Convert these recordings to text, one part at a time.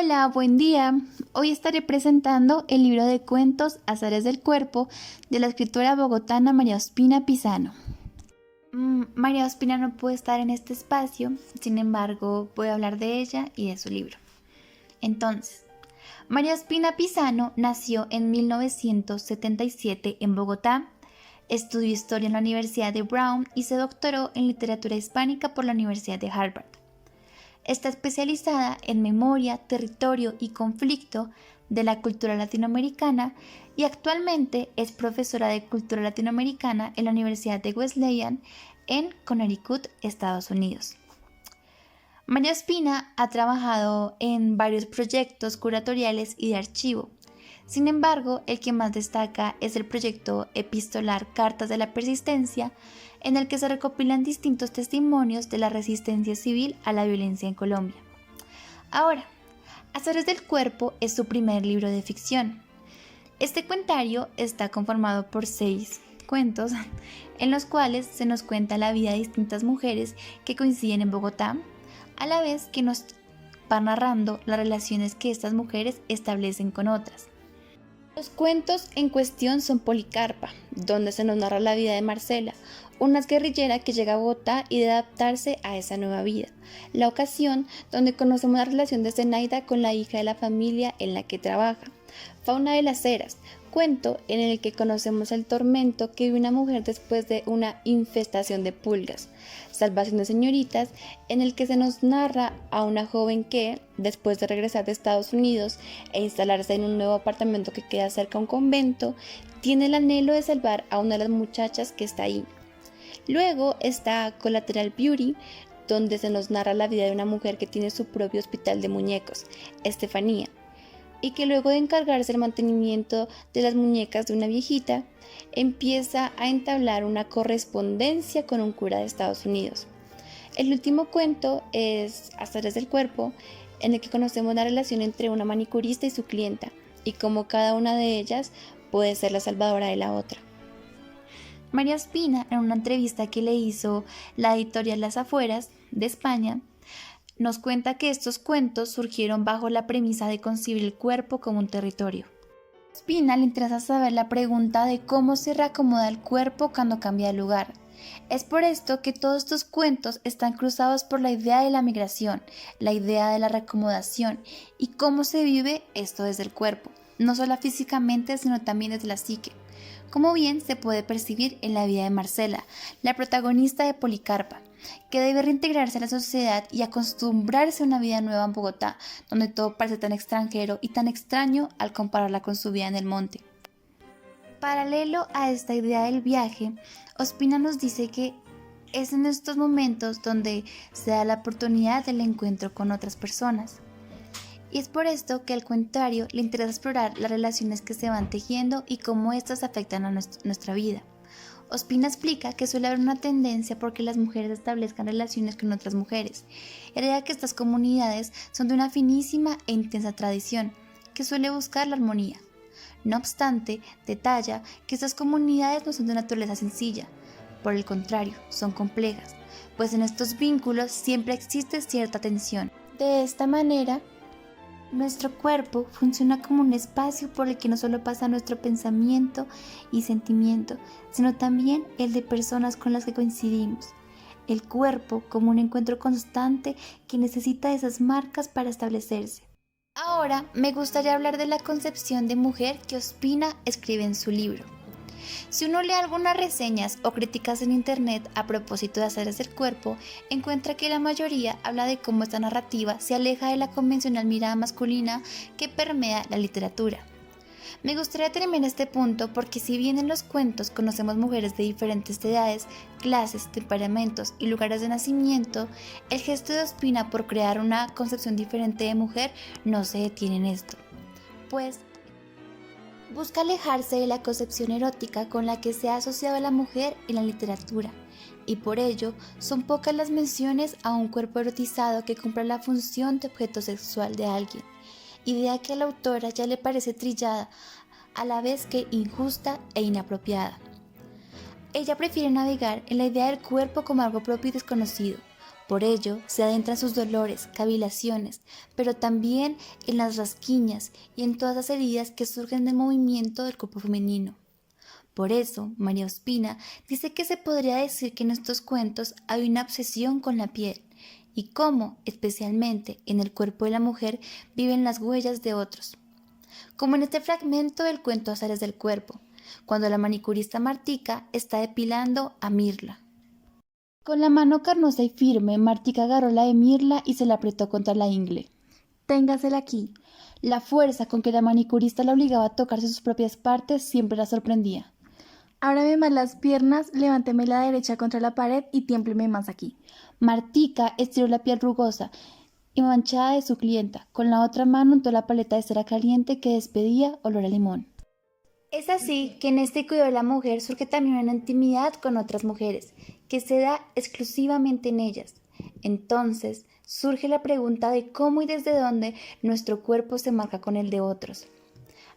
Hola, buen día. Hoy estaré presentando el libro de cuentos Azares del Cuerpo de la escritora bogotana María Ospina Pisano. María Ospina no puede estar en este espacio, sin embargo, voy a hablar de ella y de su libro. Entonces, María Ospina Pisano nació en 1977 en Bogotá, estudió historia en la Universidad de Brown y se doctoró en literatura hispánica por la Universidad de Harvard. Está especializada en memoria, territorio y conflicto de la cultura latinoamericana y actualmente es profesora de cultura latinoamericana en la Universidad de Wesleyan en Connecticut, Estados Unidos. María Ospina ha trabajado en varios proyectos curatoriales y de archivo. Sin embargo, el que más destaca es el proyecto epistolar Cartas de la Persistencia, en el que se recopilan distintos testimonios de la resistencia civil a la violencia en Colombia. Ahora, Azares del Cuerpo es su primer libro de ficción. Este cuentario está conformado por 6 cuentos, en los cuales se nos cuenta la vida de distintas mujeres que coinciden en Bogotá, a la vez que nos va narrando las relaciones que estas mujeres establecen con otras. Los cuentos en cuestión son Policarpa, donde se nos narra la vida de Marcela, una guerrillera que llega a Bogotá y debe adaptarse a esa nueva vida. La Ocasión, donde conocemos la relación de Zenaida con la hija de la familia en la que trabaja. Fauna de las Heras, cuento en el que conocemos el tormento que vive una mujer después de una infestación de pulgas. Salvación de Señoritas, en el que se nos narra a una joven que, después de regresar de Estados Unidos e instalarse en un nuevo apartamento que queda cerca a un convento, tiene el anhelo de salvar a una de las muchachas que está ahí. Luego está Collateral Beauty, donde se nos narra la vida de una mujer que tiene su propio hospital de muñecos, Estefanía, y que luego de encargarse el mantenimiento de las muñecas de una viejita, empieza a entablar una correspondencia con un cura de Estados Unidos. El último cuento es Azares del Cuerpo, en el que conocemos la relación entre una manicurista y su clienta, y cómo cada una de ellas puede ser la salvadora de la otra. María Ospina, en una entrevista que le hizo la editorial Las Afueras de España, nos cuenta que estos cuentos surgieron bajo la premisa de concebir el cuerpo como un territorio. A Ospina le interesa saber la pregunta de cómo se reacomoda el cuerpo cuando cambia de lugar. Es por esto que todos estos cuentos están cruzados por la idea de la migración, la idea de la reacomodación y cómo se vive esto desde el cuerpo, no solo físicamente sino también desde la psique, como bien se puede percibir en la vida de Marcela, la protagonista de Policarpa, que debe reintegrarse a la sociedad y acostumbrarse a una vida nueva en Bogotá, donde todo parece tan extranjero y tan extraño al compararla con su vida en el monte. Paralelo a esta idea del viaje, Ospina nos dice que es en estos momentos donde se da la oportunidad del encuentro con otras personas. Y es por esto que al cuentario le interesa explorar las relaciones que se van tejiendo y cómo éstas afectan a nuestra vida. Ospina explica que suele haber una tendencia porque las mujeres establezcan relaciones con otras mujeres, y agrega que estas comunidades son de una finísima e intensa tradición, que suele buscar la armonía. No obstante, detalla que estas comunidades no son de naturaleza sencilla, por el contrario, son complejas, pues en estos vínculos siempre existe cierta tensión. De esta manera, nuestro cuerpo funciona como un espacio por el que no solo pasa nuestro pensamiento y sentimiento, sino también el de personas con las que coincidimos. El cuerpo como un encuentro constante que necesita esas marcas para establecerse. Ahora me gustaría hablar de la concepción de mujer que Ospina escribe en su libro. Si uno lee algunas reseñas o críticas en internet a propósito de Azares del Cuerpo, encuentra que la mayoría habla de cómo esta narrativa se aleja de la convencional mirada masculina que permea la literatura. Me gustaría terminar este punto porque si bien en los cuentos conocemos mujeres de diferentes edades, clases, temperamentos y lugares de nacimiento, el gesto de Ospina por crear una concepción diferente de mujer no se detiene en esto, pues busca alejarse de la concepción erótica con la que se ha asociado a la mujer en la literatura, y por ello son pocas las menciones a un cuerpo erotizado que cumpla la función de objeto sexual de alguien, idea que a la autora ya le parece trillada, a la vez que injusta e inapropiada. Ella prefiere navegar en la idea del cuerpo como algo propio y desconocido, Por ello, se adentra en sus dolores, cavilaciones, pero también en las rasquiñas y en todas las heridas que surgen del movimiento del cuerpo femenino. Por eso, María Ospina dice que se podría decir que en estos cuentos hay una obsesión con la piel y cómo, especialmente en el cuerpo de la mujer, viven las huellas de otros. Como en este fragmento del cuento Azares del cuerpo, cuando la manicurista Martica está depilando a Mirla. Con la mano carnosa y firme, Martica agarró la de Mirla y se la apretó contra la ingle. Téngasela aquí. La fuerza con que la manicurista la obligaba a tocarse sus propias partes siempre la sorprendía. Ábrame más las piernas, levánteme la derecha contra la pared y tiémpleme más aquí. Martica estiró la piel rugosa y manchada de su clienta. Con la otra mano untó la paleta de cera caliente que despedía olor a limón. Es así que en este cuidado de la mujer surge también una intimidad con otras mujeres, que se da exclusivamente en ellas. Entonces surge la pregunta de cómo y desde dónde nuestro cuerpo se marca con el de otros.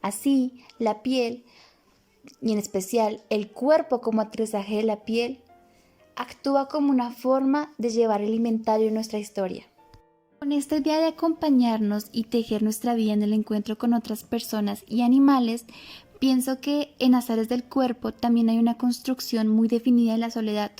Así, la piel, y en especial el cuerpo como atrezaje de la piel, actúa como una forma de llevar el inventario de nuestra historia. Con esta idea de acompañarnos y tejer nuestra vida en el encuentro con otras personas y animales, pienso que en Azares del cuerpo también hay una construcción muy definida de la soledad.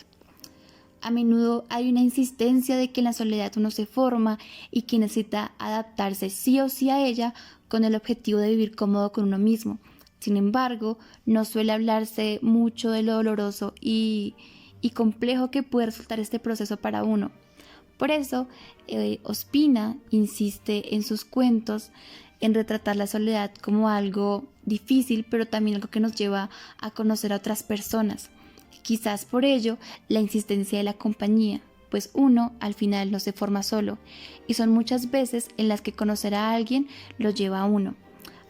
A menudo hay una insistencia de que en la soledad uno se forma y que necesita adaptarse sí o sí a ella con el objetivo de vivir cómodo con uno mismo. Sin embargo, no suele hablarse mucho de lo doloroso y complejo que puede resultar este proceso para uno. Por eso, Ospina insiste en sus cuentos en retratar la soledad como algo difícil, pero también algo que nos lleva a conocer a otras personas. Quizás por ello la insistencia de la compañía, pues uno al final no se forma solo, y son muchas veces en las que conocer a alguien lo lleva a uno.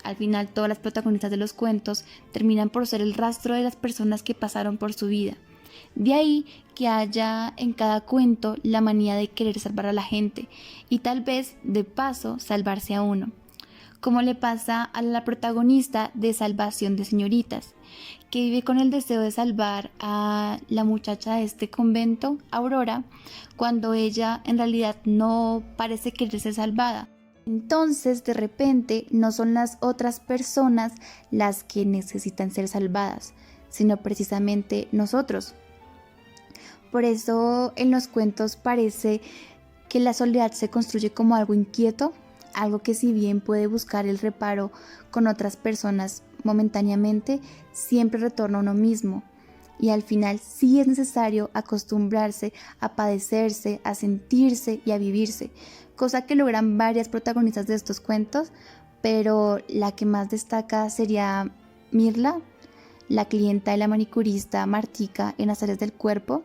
Al final todas las protagonistas de los cuentos terminan por ser el rastro de las personas que pasaron por su vida. De ahí que haya en cada cuento la manía de querer salvar a la gente y tal vez de paso salvarse a uno, como le pasa a la protagonista de Salvación de Señoritas, que vive con el deseo de salvar a la muchacha de este convento, Aurora, cuando ella en realidad no parece querer ser salvada. Entonces, de repente, no son las otras personas las que necesitan ser salvadas, sino precisamente nosotros. Por eso en los cuentos parece que la soledad se construye como algo inquieto, algo que si bien puede buscar el reparo con otras personas momentáneamente, siempre retorna a uno mismo. Y al final sí es necesario acostumbrarse a padecerse, a sentirse y a vivirse, cosa que logran varias protagonistas de estos cuentos, pero la que más destaca sería Mirla, la clienta de la manicurista Martica en Azares del cuerpo,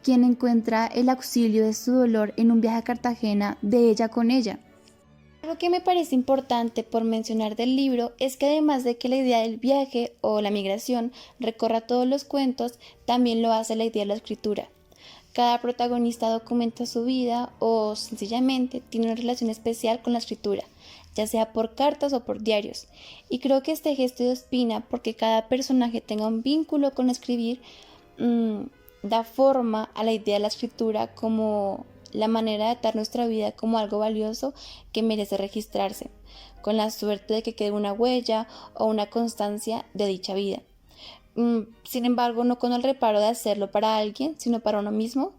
quien encuentra el auxilio de su dolor en un viaje a Cartagena de ella con ella. Algo que me parece importante por mencionar del libro es que además de que la idea del viaje o la migración recorra todos los cuentos, también lo hace la idea de la escritura. Cada protagonista documenta su vida o sencillamente tiene una relación especial con la escritura, ya sea por cartas o por diarios. Y creo que este gesto de Ospina, porque cada personaje tenga un vínculo con escribir, da forma a la idea de la escritura como la manera de atar nuestra vida como algo valioso que merece registrarse, con la suerte de que quede una huella o una constancia de dicha vida. Sin embargo, no con el reparo de hacerlo para alguien, sino para uno mismo,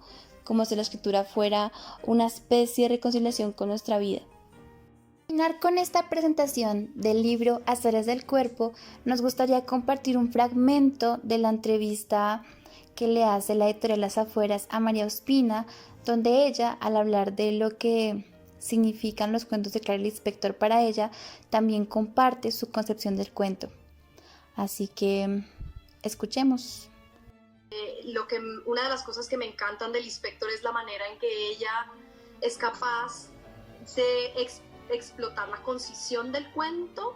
como si la escritura fuera una especie de reconciliación con nuestra vida. Para terminar con esta presentación del libro Azares del cuerpo, nos gustaría compartir un fragmento de la entrevista que le hace la editorial Las Afueras a María Ospina, donde ella, al hablar de lo que significan los cuentos de Clarice Lispector para ella, también comparte su concepción del cuento. Así que escuchemos. Una de las cosas que me encantan de Lispector es la manera en que ella es capaz de explotar la concisión del cuento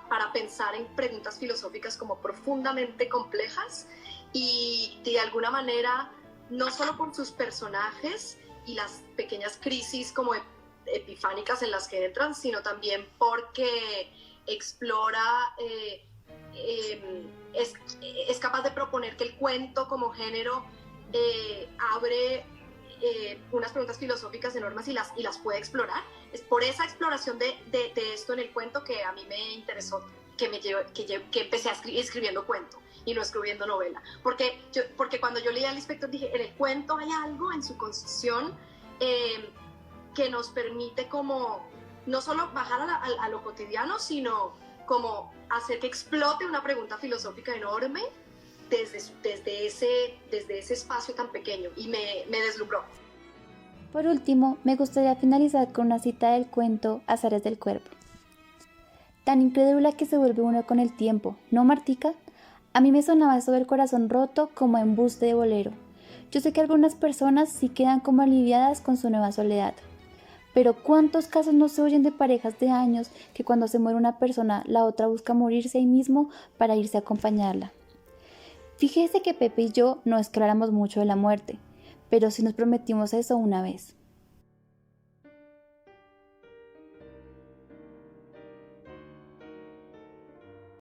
para pensar en preguntas filosóficas como profundamente complejas y de alguna manera, no solo por sus personajes y las pequeñas crisis como epifánicas en las que entran, sino también porque explora, es capaz de proponer que el cuento como género abre unas preguntas filosóficas enormes y las puede explorar. Es por esa exploración de esto en el cuento que a mí me interesó, que empecé escribiendo cuento y no escribiendo novela. Porque cuando yo leí al inspector dije, en el cuento hay algo en su construcción que nos permite como no solo bajar a lo cotidiano, sino como hacer que explote una pregunta filosófica enorme desde ese espacio tan pequeño, y me deslumbró. Por último, me gustaría finalizar con una cita del cuento Azares del Cuerpo. Tan incrédula que se vuelve uno con el tiempo, ¿no, Martica? A mí me sonaba eso del corazón roto como embuste de bolero. Yo sé que algunas personas sí quedan como aliviadas con su nueva soledad. Pero ¿cuántos casos no se oyen de parejas de años que cuando se muere una persona, la otra busca morirse ahí mismo para irse a acompañarla? Fíjese que Pepe y yo no esclaramos mucho de la muerte, pero sí nos prometimos eso una vez.